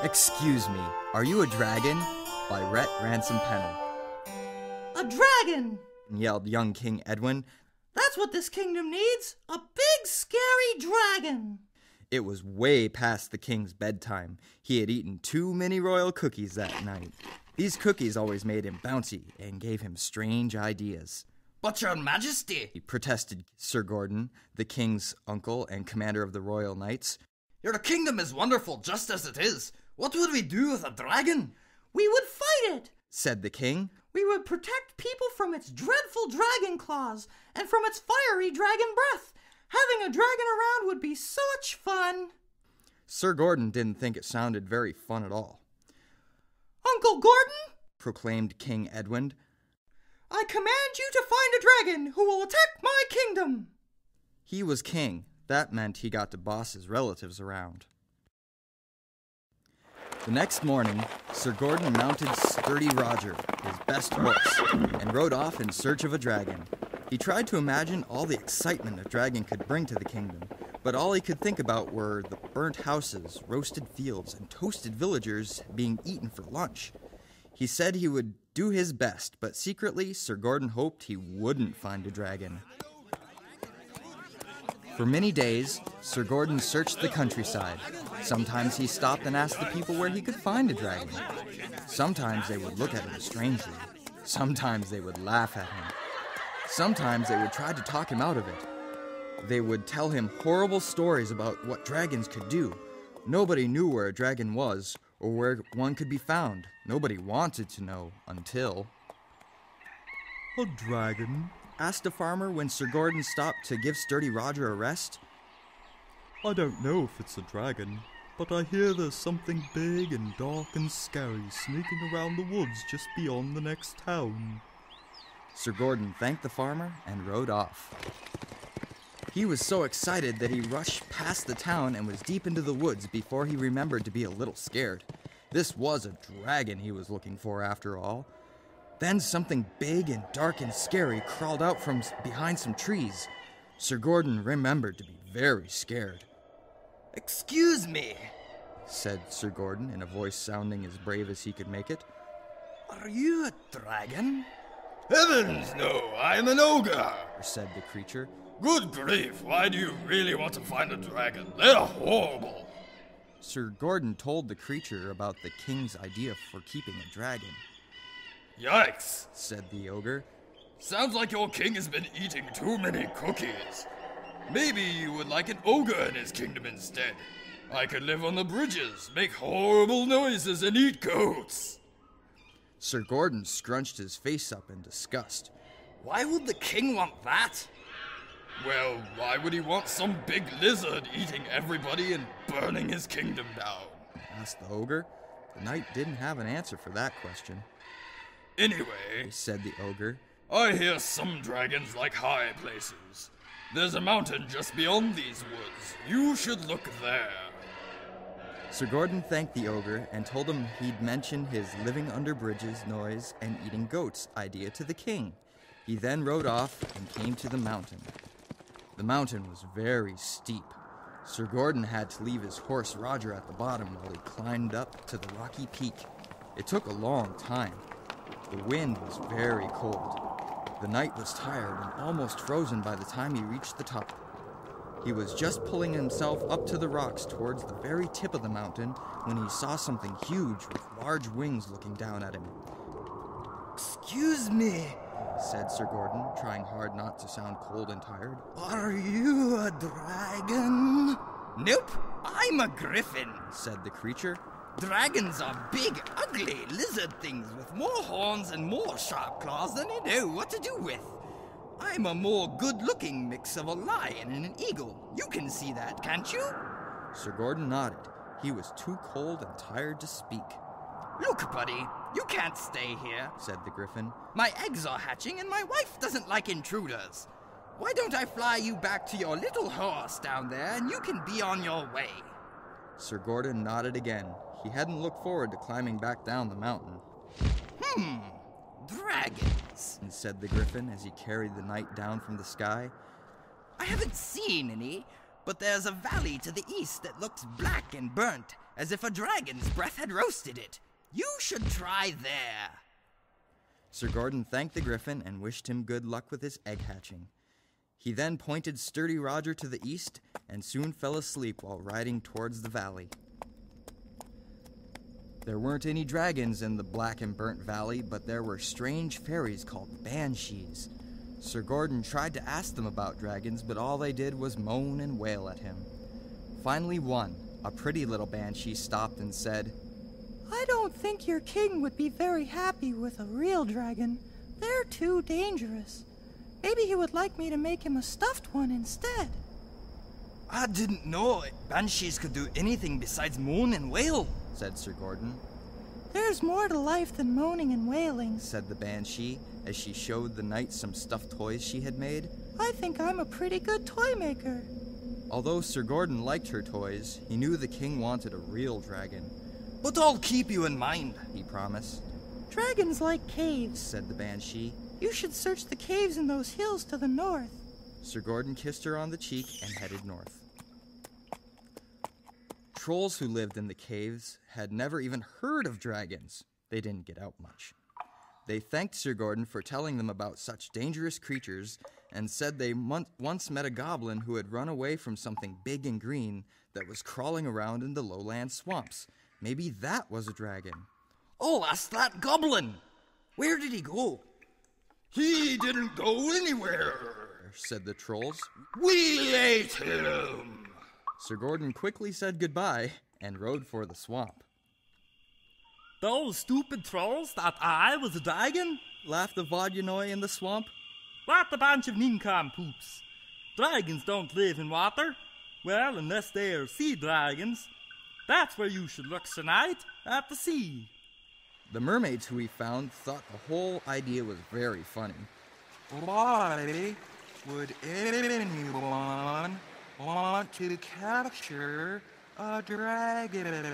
Excuse me, are you a dragon? By Rhett Ransom Pennell. A dragon! Yelled young King Edwin. That's what this kingdom needs, a big scary dragon! It was way past the king's bedtime. He had eaten too many royal cookies that night. These cookies always made him bouncy and gave him strange ideas. But your majesty, He protested Sir Gordon, the king's uncle and commander of the royal knights. your kingdom is wonderful just as it is. What would we do with a dragon? We would fight it! Said the king. We would protect people from its dreadful dragon claws and from its fiery dragon breath. Having a dragon around would be such fun. Sir Gordon didn't think it sounded very fun at all. Uncle Gordon, Proclaimed King Edwin. I command you to find a dragon who will attack my kingdom. He was king. That meant he got to boss his relatives around. The next morning, Sir Gordon mounted Sturdy Roger, his best horse, and rode off in search of a dragon. He tried to imagine all the excitement a dragon could bring to the kingdom, but all he could think about were the burnt houses, roasted fields, and toasted villagers being eaten for lunch. He said he would do his best, but secretly, Sir Gordon hoped he wouldn't find a dragon. For many days, Sir Gordon searched the countryside. Sometimes he stopped and asked the people where he could find a dragon. Sometimes they would look at him strangely. Sometimes they would laugh at him. Sometimes they would try to talk him out of it. They would tell him horrible stories about what dragons could do. Nobody knew where a dragon was or where one could be found. Nobody wanted to know until... A dragon? Asked a farmer when Sir Gordon stopped to give Sturdy Roger a rest. I don't know if it's a dragon, but I hear there's something big and dark and scary sneaking around the woods just beyond the next town. Sir Gordon thanked the farmer and rode off. He was so excited that he rushed past the town and was deep into the woods before he remembered to be a little scared. This was a dragon he was looking for after all. Then something big and dark and scary crawled out from behind some trees. Sir Gordon remembered to be very scared. Excuse me, Said Sir Gordon in a voice sounding as brave as he could make it. are you a dragon? Heavens, no, I'm an ogre. Said the creature. Good grief, why do you really want to find a dragon? They're horrible. Sir Gordon told the creature about the king's idea for keeping a dragon. Yikes, Said the ogre. sounds like your king has been eating too many cookies. Maybe you would like an ogre in his kingdom instead. I could live on the bridges, make horrible noises, and eat goats. Sir Gordon scrunched his face up in disgust. Why would the king want that? Well, why would he want some big lizard eating everybody and burning his kingdom down? Asked the ogre. The knight didn't have an answer for that question. Anyway, Said the ogre. I hear some dragons like high places. There's a mountain just beyond these woods. You should look there. Sir Gordon thanked the ogre and told him he'd mentioned his living under bridges noise and eating goats idea to the king. He then rode off and came to the mountain. The mountain was very steep. Sir Gordon had to leave his horse Roger at the bottom while he climbed up to the rocky peak. It took a long time. The wind was very cold. The knight was tired and almost frozen by the time he reached the top. He was just pulling himself up to the rocks towards the very tip of the mountain when he saw something huge with large wings looking down at him. Excuse me, Said Sir Gordon, trying hard not to sound cold and tired. are you a dragon? Nope, I'm a griffin. Said the creature. Dragons are big, ugly lizard things with more horns and more sharp claws than you know what to do with. I'm a more good-looking mix of a lion and an eagle. You can see that, can't you? Sir Gordon nodded. He was too cold and tired to speak. Look, buddy, you can't stay here. Said the griffin. My eggs are hatching and my wife doesn't like intruders. Why don't I fly you back to your little horse down there and you can be on your way? Sir Gordon nodded again. He hadn't looked forward to climbing back down the mountain. Dragons. Said the griffin as he carried the knight down from the sky. I haven't seen any. But there's a valley to the east that looks black and burnt, as if a dragon's breath had roasted it. You should try there. Sir Gordon thanked the griffin and wished him good luck with his egg hatching. He then pointed sturdy Roger to the east and soon fell asleep while riding towards the valley. There weren't any dragons in the black and burnt valley, but there were strange fairies called banshees. Sir Gordon tried to ask them about dragons, but all they did was moan and wail at him. Finally one, a pretty little banshee, stopped and said, I don't think your king would be very happy with a real dragon. They're too dangerous. Maybe he would like me to make him a stuffed one instead. I didn't know banshees could do anything besides moan and wail, said Sir Gordon. There's more to life than moaning and wailing, said the banshee as she showed the knight some stuffed toys she had made. I think I'm a pretty good toy maker. Although Sir Gordon liked her toys, he knew the king wanted a real dragon. But I'll keep you in mind, he promised. Dragons like caves, said the banshee. You should search the caves in those hills to the north. Sir Gordon kissed her on the cheek and headed north. Trolls who lived in the caves had never even heard of dragons. They didn't get out much. They thanked Sir Gordon for telling them about such dangerous creatures and said they once met a goblin who had run away from something big and green that was crawling around in the lowland swamps. Maybe that was a dragon. Oh, that's that goblin! Where did he go? He didn't go anywhere, said the trolls. We ate him. Sir Gordon quickly said goodbye and rode for the swamp. Those stupid trolls thought I was a dragon? Laughed the Vodyanoi in the swamp. What a bunch of nincompoops. Dragons don't live in water. Well, unless they are sea dragons. That's where you should look tonight, at the sea. The mermaids who he found thought the whole idea was very funny. Why would anyone want to capture a dragon?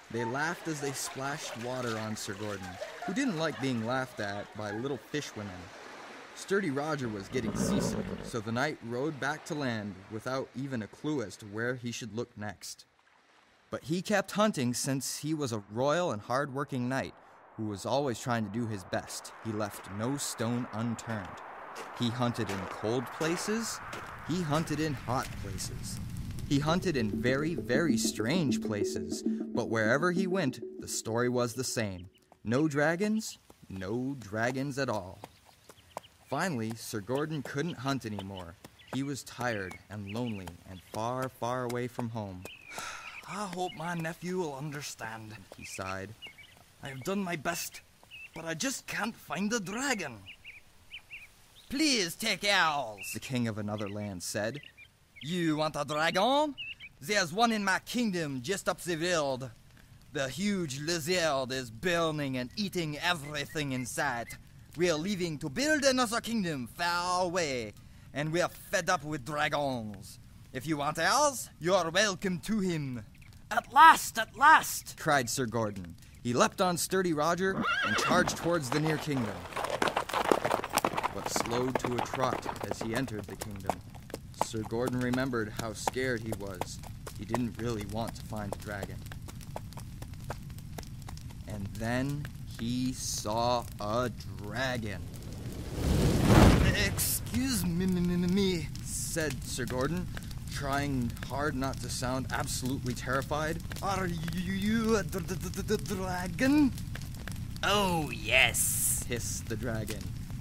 They laughed as they splashed water on Sir Gordon, who didn't like being laughed at by little fish women. Sturdy Roger was getting seasick, so the knight rode back to land without even a clue as to where he should look next. But he kept hunting since he was a royal and hard-working knight who was always trying to do his best. He left no stone unturned. He hunted in cold places. He hunted in hot places. He hunted in very, very strange places, but wherever he went, the story was the same. No dragons at all. Finally, Sir Gordon couldn't hunt anymore. He was tired and lonely and far, far away from home. I hope my nephew will understand, he sighed. I have done my best, but I just can't find the dragon. Please take ours, the king of another land said. You want a dragon? There's one in my kingdom just up the road. The huge lizard is burning and eating everything in sight. We're leaving to build another kingdom far away, and we're fed up with dragons. If you want ours, you're welcome to him. At last, cried Sir Gordon. He leapt on sturdy Roger and charged towards the near kingdom, but slowed to a trot as he entered the kingdom. Sir Gordon remembered how scared he was. He didn't really want to find a dragon. And then he saw a dragon. Excuse me, said Sir Gordon, trying hard not to sound absolutely terrified. Are you a dragon? Oh, yes, hissed the dragon.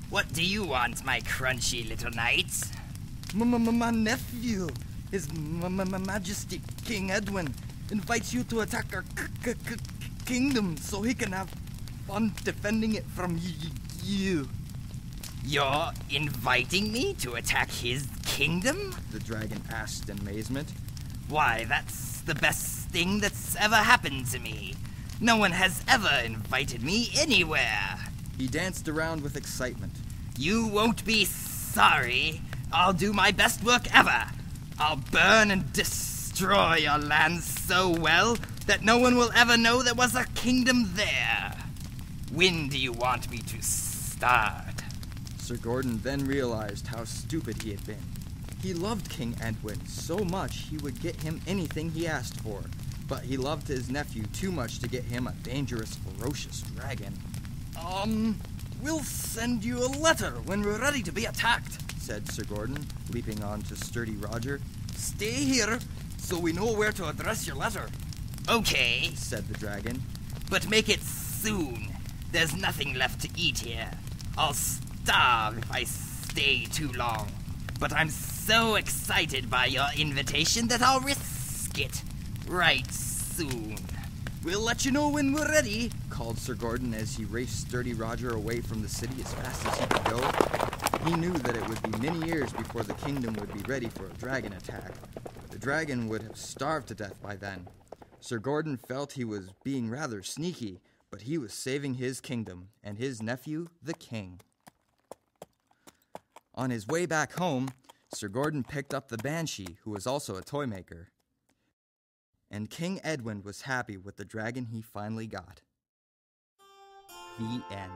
What do you want, my crunchy little knight? My nephew, His Majesty King Edwin, invites you to attack our kingdom so he can have fun defending it from you. You're inviting me to attack his kingdom? The dragon asked in amazement. Why, that's the best thing that's ever happened to me. No one has ever invited me anywhere. He danced around with excitement. You won't be sorry. I'll do my best work ever. I'll burn and destroy your land so well that no one will ever know there was a kingdom there. When do you want me to start? Sir Gordon then realized how stupid he had been. He loved King Edwin so much he would get him anything he asked for, but he loved his nephew too much to get him a dangerous, ferocious dragon. We'll send you a letter when we're ready to be attacked, said Sir Gordon, leaping on to sturdy Roger. Stay here so we know where to address your letter. Okay, said the dragon. but make it soon. There's nothing left to eat here. I'll starve if I stay too long. But I'm so excited by your invitation that I'll risk it right soon. We'll let you know when we're ready, called Sir Gordon as he raced sturdy Roger away from the city as fast as he could go. He knew that it would be many years before the kingdom would be ready for a dragon attack. The dragon would have starved to death by then. Sir Gordon felt he was being rather sneaky, but he was saving his kingdom and his nephew, the king. On his way back home, Sir Gordon picked up the Banshee, who was also a toy maker. And King Edwin was happy with the dragon he finally got. The end.